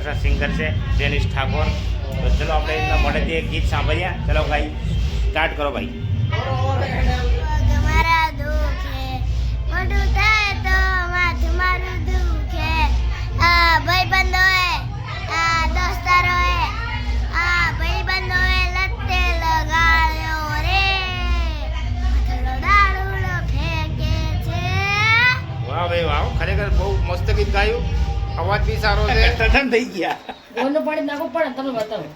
સરસ સિંગર છે ડેનિશ ઠાકોર. તો ચલો આપણે એમના મોઢેથી એક ગીત સાંભળીએ. ચલો ભાઈ સ્ટાર્ટ કરો ભાઈ. મારા દુખે મોટું થાય તો માથું મારું દુખે. આ ભાઈબંધોએ આ દોસ્તારોએ આ ભાઈબંધોએ લતે લગાડ્યો રે મથડો દારૂડો ફેંકે છે. વાહ ભાઈ વાહ, ખરેખર બહુ મસ્ત ગીત ગાયું. અવાજ બી સારો છે. તદ્દન થઈ ગયા. ગોળનું પાણી નાખવું પડે તમે બતાવો.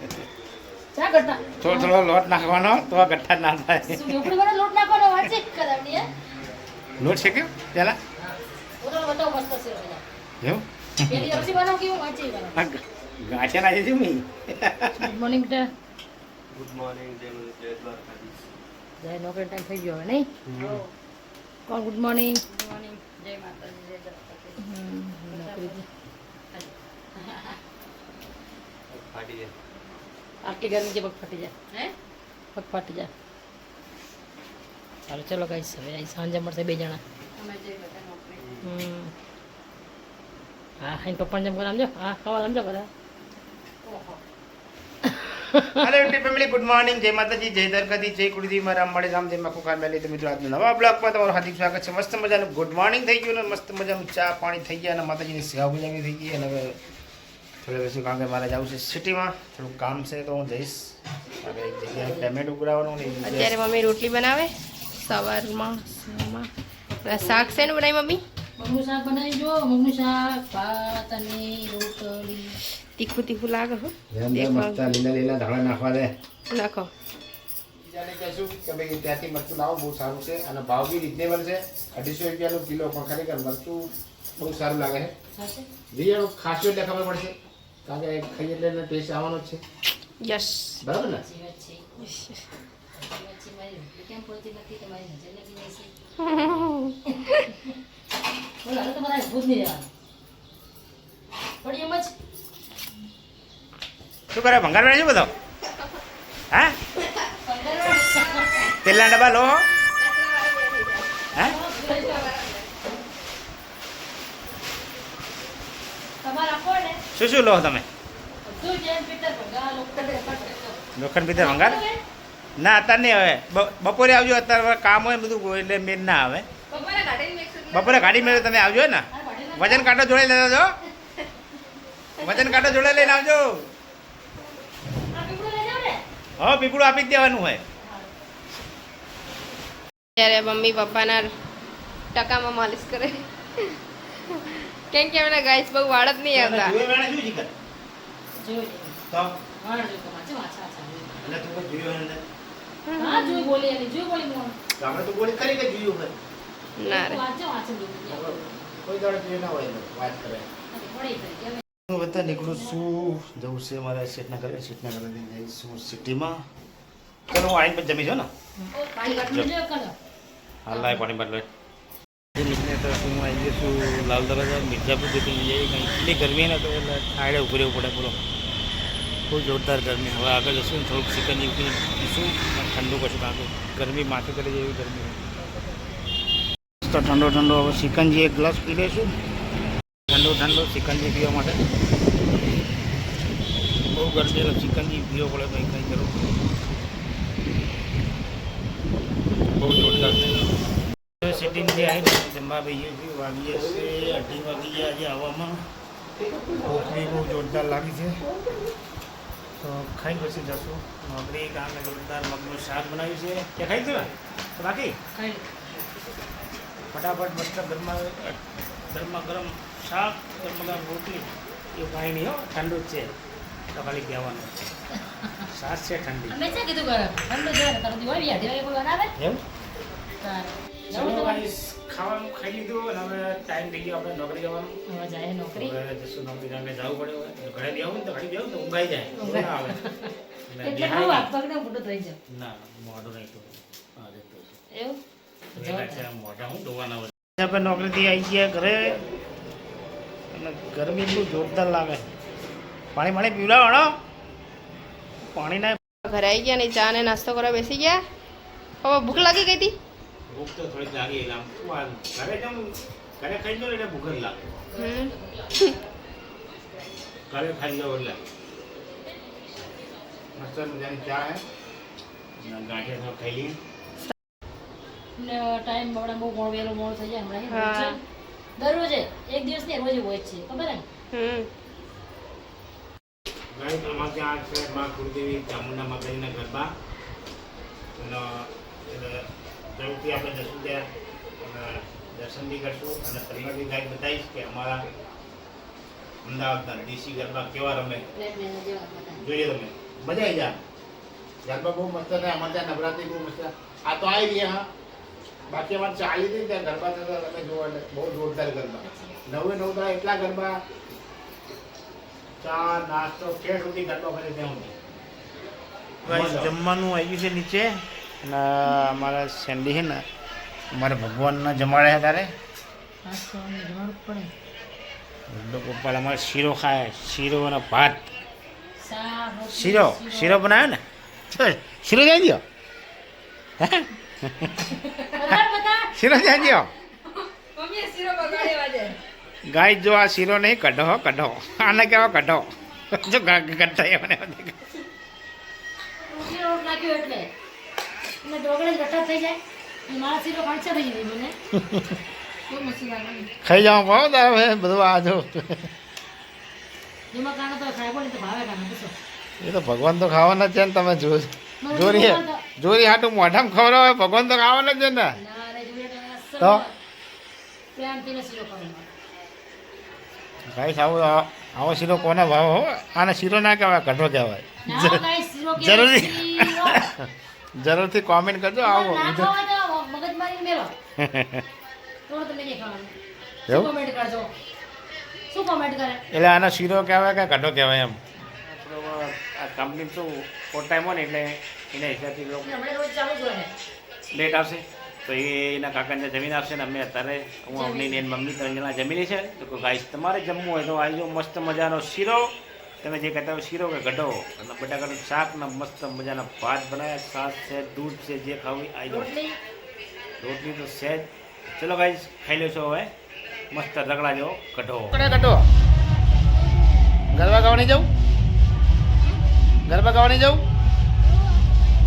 ચા કરતા થોડો થોડો લોટ નાખવાનો તો આ ગઠ્ઠા ના થાય. શું ઢોકળી વાળો લોટ નાખવાનો વાંચે કરાવની હે લોટ છે કે પેલા ઓલો બતાવો મસ્ત છે પેલા એવું પેલી અરસી બનાવ કેવું વાંચે બનાવ. ગાંઠિયા નાખી છે મેં. ગુડ મોર્નિંગ બેટા. ગુડ મોર્નિંગ જય દ્વારકાધીશ. જય નોકરી ટાઈમ થઈ ગયો હવે નહીં. કોણ ગુડ મોર્નિંગ. ગુડ મોર્નિંગ જય માતાજી જય દ્વારકાધીશ. ફાટી જાય. આટલી ગરમી છે પગ ફાટી જાય હે પગ ફાટી જાય. ચાલો ચલો ગાઈસ હવે અહીં સાંજે મળશે બે જણા. હા અહીં પપ્પાને જેમ કરે સમજો. હા કવાલ સમજો બધા. Hello YouTube family, good morning, જય માતાજી, જય દ્વારકાધીશ, જય કુળદેવી મારા મળે રામદેવ માં કુકાર મેલી. તો મિત્રો આજના નવા બ્લોગમાં તમારું હાર્દિક સ્વાગત છે. મસ્ત મજાનું ગુડ મોર્નિંગ થઈ ગયું ને મસ્ત મજાનું ચા પાણી થઈ ગયા અને માતાજીની સેવા ગુજારી થઈ ગઈ. અને હવે થોડું બેસું કારણ કે મારે જવું છે સિટીમાં, થોડું કામ છે તો હું જઈશ. હવે એક જગ્યાએ પેમેન્ટ ઉઘરાવવાનું ને અત્યારે મમ્મી રોટલી બનાવે સવારમાં. શાક છે ને બનાવી મમ્મી? મગનું શાક બનાવી જો. મગનું શાક ભાત અને રોટલી. તીખું તીખું લાગે હો. મસ્ત લીલા લીલા ધાણા નાખવા દે. નાખો. બીજાને કહેશું કે ભાઈ ત્યાંથી મરચું લાવો, બહુ સારું છે અને ભાવ બી રિઝનેબલ છે. 250 રૂપિયાનું કિલો, પણ ખરેખર મરચું બહુ સારું લાગે છે. બીજાનું ખાસું એટલે ખબર પડશે કારણ કે ખાઈ એટલે એનો ટેસ્ટ આવવાનો જ છે. યસ. બરાબર ને? શું કરે ભંગાર શું બધો? હા તેલના ડબ્બા લો. હા શું શું લો તમે? લોખંડ પિત્તર ભંગાર ના અત્યારે નહીં. હવે બપોરે આવજો, અત્યારે કામ હોય બધું એટલે મેન ના આવે. બપોરે ગાડી મેળવે તમે આવજો ને. વજન કાંટો જોડે લેજો છો. વજન કાંટો જોડે લઈને આવજો. હા પીપળું આપી જ દેવાનું હોય. ત્યારે મમ્મી પપ્પાના ટકામાં માલિશ કરે કેમ કે એમના ગાઈસ બહુ વાળ જ નહીં આવતા. ના રે હું બધા નીકળું છું, જવું છે મારે સેટના કરે. સેટના કરે જઈશું સિટીમાં. ચાલો હું આવીને પછી જમી છો ને. હાલ લાય પાણી બદલો. નીકળે તો હું આવી ગયો છું લાલ દરવાજા મિર્જાપુર જતી જઈએ. એટલી ગરમી ને તો એટલે ઠાડે ઉભું રહેવું પડે. બોલો બહુ જોરદાર ગરમી. હવે આગળ જશું ને થોડુંક સિકંજી પીશું, ઠંડુ કશું કારણ કે ગરમી માથે કરી જાય એવી ગરમી. તો ઠંડો ઠંડો હવે સિકંજી એક ગ્લાસ પી લઈશું. ઠંડો ઠંડો સિકંજી પીવા માટે બહુ ગરમી એટલે સિકંજી પીવો પડે. કંઈ કંઈ કરવું બહુ જોરદાર છે. સિટીમાંથી આવીને જમવા ભાઈએ વાગીએ છે 2:30 વાગી ગયા આજે આવવામાં. ભૂખ બી બહુ જોરદાર લાગી છે તો ખાઈ પછી જશું નોકરી. કામ જોરદાર મગનું શાક બનાવ્યું છે. તે ખાઈ છે બાકી ફટાફટ મસ્ત ગરમા ગરમ શાક, ગરમા ગરમ રોટલી. એવું કાંઈ નહીં હો, ઠંડુ જ છે તો ખાલી કહેવાનું. શાક છે ઠંડી. અમે છે કીધું કરે ઠંડુ જોઈએ તારું દિવાળી યાદ કોઈ બનાવે એમ ચલો ખાવાનું ખાઈ લીધું અને હવે ટાઈમ થઈ ગયો આપણે નોકરી જવાનું. હવે જાય નોકરી. હવે જશું નોકરી જવું પડે. ઘરે બેહું ને તો ઘડી બેહું તો ઊંઘાઈ જાય. ના આવે એટલે બહુ પગને મોટો થઈ જાય. ના મોઢું નહીં તો એવું મોઢા હું ધોવાના હોય. આપણે નોકરીથી આવી ગયા ઘરે અને ગરમી એટલું જોરદાર લાગે. પાણી પાણી પીવડાવો. પાણી ના ઘરે આવી ગયા ને ચા ને નાસ્તો કરવા બેસી ગયા. હવે ભૂખ લાગી ગઈ હતી. ભૂખ તો થોડી લાગી. ઘરે જાઉં ઘરે ખાઈ લો એટલે ભૂખ જ લાગે. ઘરે ખાઈ જાઓ એટલે મસ્ત મજાની ચા હે ગાંઠિયા सब ખાઈ લઈએ ટાઈમ બપડા બહુ વહેલો મોડો થઈ જાય હમણાં હા. છે. દરરોજે એક દિવસ ને રોજે હોય જ છે ખબર હે ને? ગાઈસ અમારે ત્યાં છે માં કુળદેવી ચામુંડા માતાજીના ગરબા અને જરૂરથી આપણે જશું ત્યાં અને દર્શન બી કરશું અને તમને બી ગાઈડ બતાવીશ કે અમારા અમદાવાદના દેશી ગરબા કેવા રમે પ્લેન મેં જેવા બધા. જોઈએ તમે મજા આવી જાય ગરબા બહુ મસ્ત થાય અમારે ત્યાં નવરાત્રી બહુ મસ્ત આ તો આવી ગયા હા બાકી અમારે ચાલી હતી ત્યાં ગરબા થતા તમે જોવો એટલે બહુ જોરદાર ગરબા 9 દાડા એટલા ગરબા ચા નાસ્તો કે સુધી ગરબા ફરે ત્યાં સુધી જમવાનું આવી ગયું છે નીચે અને અમારા સેન્ડી છે ને અમારે ભગવાનના જમાડે છે તારે આ તો અમને જવાનું પડે. ગોપાલ અમારે શીરો ખાય શીરો અને ભાત શાક, રોટલી, શીરો બનાવ્યો ને ચાલ, શીરો જાય દો બધા. શીરો જાય દો મમ્મીએ શીરો બગાડ્યો આજે. ગાય જો આ શીરો નહીં કઢો કઢો આને કેવો કઢો જો કઢો મને રોટલી રોટ નાખ્યો એટલે અને ડોગળે લટા થઈ જાય અને મારા સીરો ખાંચા થઈ જાય મને. બહુ મસ્તી લાગે. ખાઈ જાઓ ભાવ તારે બધું આ જો જેમાં કાનો તો ખાય પણ તો ભાવે કાનો પૂછો. એ તો ભગવાન તો ખાવાના જ છે ને તમે જોરી હાટું મોઢામાં ખવડાવો હોય ભગવાન તો ખાવાના જ છે ને ના રે જોડે અસલ તો? પ્રેમથી ને સીરો ખાવાનો. ગાઈસ આવો શીરો કોને ભાવ હો આને શીરો ના કહેવાય કઢો કહેવાય ના ગાઈસ સીરો કે જરૂરી. શીરો. જરૂરથી કોમેન્ટ કરજો આવો ના ખાવા તો મગજમારી મેલો. તો તમે નહીં ખાવાનું. શું એવું? કોમેન્ટ કરજો? શું કોમેન્ટ કરે? એટલે આનો શીરો કહેવાય કે કઢો કહેવાય એમ આ કંપની શું ફોર ટાઈમ હોય ને એટલે એના હિસાબથી લોકો હમણાં રોજ ચાલુ જ હોય. લેટ આવશે તો એના કાકાને જમીન આપશે ને અમે અત્યારે હું અમની ને એની મમ્મી 3 જણા જમી લે છે તો ગાઈસ તમારે જમવું હોય તો આવી જાઓ મસ્ત મજાનો શીરો તમે જે કહેતા હોય શીરો કે ગઢો અને બટાકાનું શાક ને મસ્ત મજાના ભાત બનાવ્યા છાશ છે દૂધ છે જે ખાવું આવી જાઓ રોટલી રોટલી તો છે જ ચલો ગાઈસ ખાઈ લેશો હવે મસ્ત રગડા જેવો ગઢો ગઢો ગરબા ગાવાની જાઉં ગરબા ગાવાની જાઉં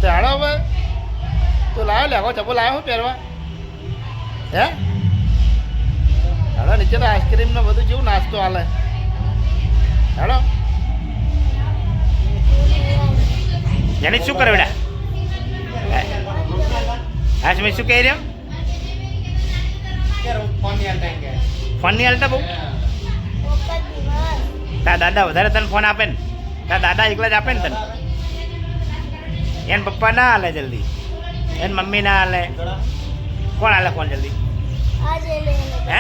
તો હાડો હવે તો લાવ્યો લેખો ચપ્પો લાવ્યો શું પહેરવા હે હાડો નીચે તો આઈસ્ક્રીમ ને બધું જેવું નાસ્તો હાલે હાડો જાની શું કરે બેટા આજ મેં શું કહી રહ્યો ફોનની હાલતા બહુ તારા દાદા વધારે તને ફોન આપે ને તારા દાદા એકલા જ આપે ને તને એને પપ્પા ના હાલે જલ્દી એને મમ્મી ના હાલે કોણ હાલે ફોન જલ્દી આજે લે હે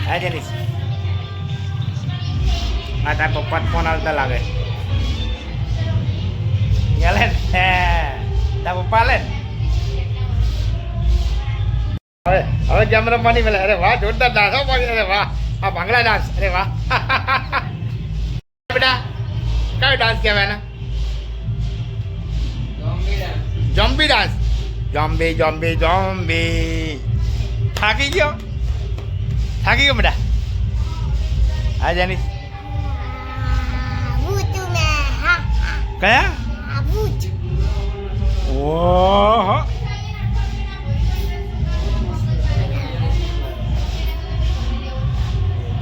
હા જેનીશ હા તારા પપ્પા ફોન હાલતા લાગે હાલે ને તારા પપ્પા હાલે ને હવે જમ રમવાની પેલા અરે વાહ જોરદાર ડાન્સ અરે વાહ આ ભાંગડા ડાન્સ અરે વાહ બેટા કયો ડાન્સ કહેવાય ને જોમ્બી ડાન્સ જોમ્બી જોમ્બી જોમ્બી થાકી ગયો બેટા હા જાની ભૂત મે હા કયા હા ભૂત ઓહો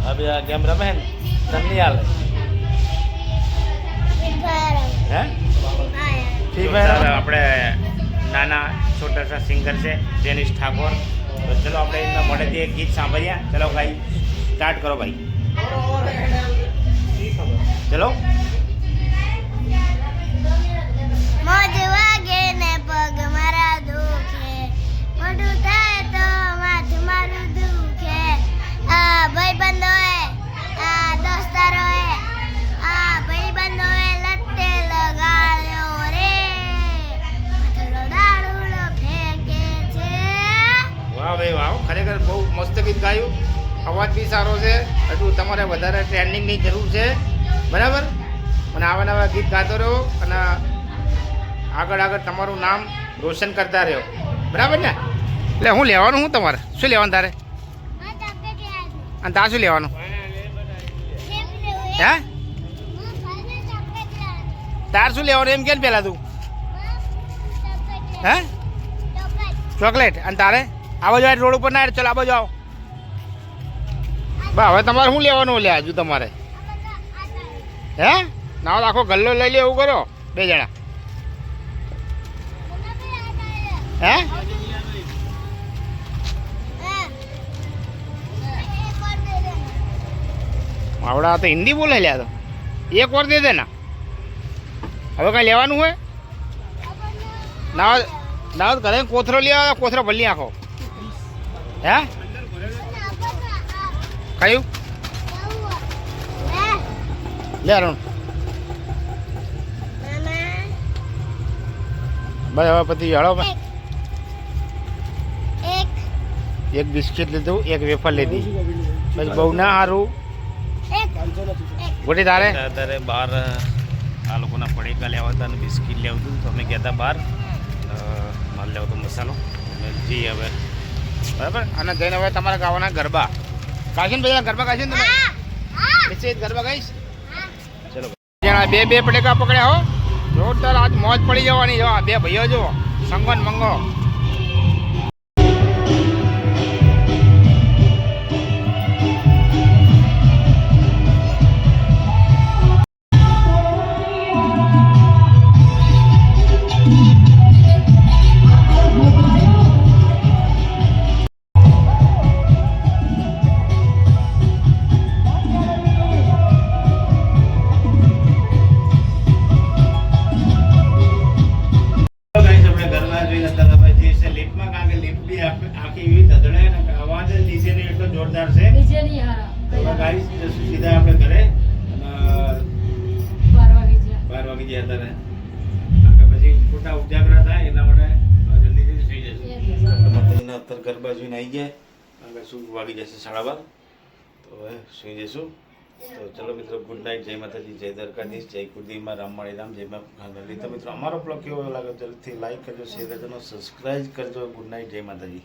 હવે આ ગેમ રમે ને તને હાલે હે ફ્રી ફાયર આપણે નાના છોટા સા સિંગર છે જેનિશ ઠાકોર તો ચલો આપણે એમના મોઢેથી એક ગીત સાંભળ્યા ચલો ભાઈ સ્ટાર્ટ કરો ભાઈ ચલો મોજ વાગે ને પગ મારા દુખે મોઢું થાય તો માથું મારું દુખે આ ભાઈબંધોએ આ દોસ્તારોએ આ ભાઈબંધોએ લટ્ટે લગાડ્યો રે માથડો દારૂડો ફેંકે છે વાહ ભાઈ વાહ ખરેખર બહુ મસ્ત ગીત ગાયું અવાજ બી સારો છે હજુ તમારે વધારે ટ્રેનિંગની જરૂર છે બરાબર અને આવા નવા ગીત ગાતો રહ્યો અને આગળ તમારું નામ રોશન કરતા રહ્યો બરાબર ને એટલે હું લેવાનું હું તમારે શું લેવાનું તારે હા તાપે કે અને તાર શું લેવાનું જે હે તાર શું લેવાનું એમ કે પેલા તું હે ચોકલેટ અને તારે આવો જો રોડ ઉપર ના ચાલ આવો જાઓ બા હવે તમારે શું લેવાનું લે હજુ તમારે હે ના આખો ગલ્લો લઈ લે એવું કરો 2 જણા હે આવડા તો હિન્દી બોલે લ્યા તો એક વાર દે દે ના હવે કઈ લેવાનું હોય ના ના ઘરે કોથરો લેવા કોથરો ભલી આખો હે કયું લે અરુણ બસ હવે પછી હળો એક બિસ્કિટ લીધું એક વેફર લીધી બસ બહુ ના સારું ગોટી તારે અત્યારે બહાર આ લોકોના પડીકા લેવા હતા અને બિસ્કિટ લેવું હતું તો અમે ગયા હતા બહાર માલ લેવો તો મસાલો અમે જઈએ હવે બરાબર અને જઈને હવે તમારા ગાવાના ગરબા કાશી ને બધા ગરબા કાશી ને તમે ગરબા ગાઈશ ચલો જણા બે પડીકા પકડ્યા હો જોરદાર આજ મોજ પડી જવાની જો આ 2 ભાઈઓ જો સંગન મંગો જોરદાર છે સીધા આપણે ઘરે 12 વાગી ગયા અત્યારે પછી ખોટા ઉજાગરા થાય એટલા માટે જલ્દી સુઈ જશે અત્યારે ગરબા જોઈને આવી ગયા આગળ શું વાગી જશે 12:30 તો હવે સુઈ જઈશું તો ચલો મિત્રો ગુડ નાઇટ જય માતાજી જય દ્વારકાધીશ જય કુળદેવીમાં રામવાણી રામ જય લલિતા મિત્રો અમારો બ્લોગ કેવો લાગે જલ્દીથી લાઈક કરજો શેર કરજો સબસ્ક્રાઈબ કરજો ગુડ નાઇટ જય માતાજી